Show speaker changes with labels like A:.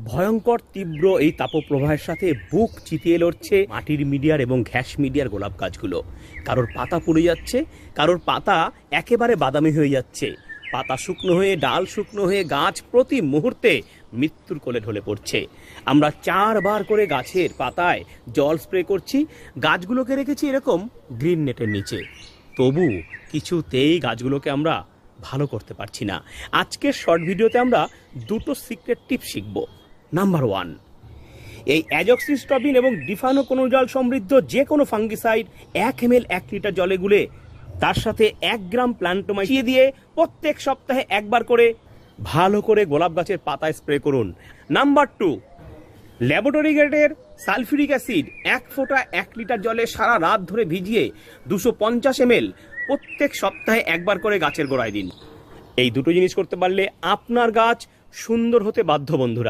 A: ভয়ঙ্কর তীব্র এই তাপপ্রবাহের সাথে বুক চিতিয়ে লড়ছে মাটির মিডিয়ার এবং ঘ্যাস মিডিয়ার গোলাপ গাছগুলো। কারোর পাতা পুড়ে যাচ্ছে, কারোর পাতা একেবারে বাদামি হয়ে যাচ্ছে, পাতা শুকনো হয়ে, ডাল শুকনো হয়ে গাছ প্রতি মুহূর্তে মৃত্যুর কোলে ঢলে পড়ছে। আমরা 4 বার করে গাছের পাতায় জল স্প্রে করছি, গাছগুলোকে রেখেছি এরকম গ্রিন নেটের নিচে, তবু কিছুতেই গাছগুলোকে আমরা ভালো করতে পারছি না। আজকের শর্ট ভিডিওতে আমরা দুটো সিক্রেট টিপ শিখব। নাম্বার 1, এই অ্যাজক্সিস্ট্রবিন এবং ডিফানোকোনোজল সমৃদ্ধ যে কোনো ফাঙ্গিসাইড 1 ml 1 লিটার জলে গুলে তার সাথে 1 গ্রাম প্ল্যান্টোমাইড মিশিয়ে দিয়ে প্রত্যেক সপ্তাহে একবার করে ভালো করে গোলাপ গাছের পাতায় স্প্রে করুন। নাম্বার 2, ল্যাবরেটরি গ্রেডের সালফিউরিক অ্যাসিড 1 ফোঁটা 1 লিটার জলে সারা রাত ধরে ভিজিয়ে 250 ml প্রত্যেক সপ্তাহে একবার করে গাছের গোড়ায় দিন। এই দুটো জিনিস করতে পারলে আপনার গাছ সুন্দর হতে বাধ্য বন্ধুরা।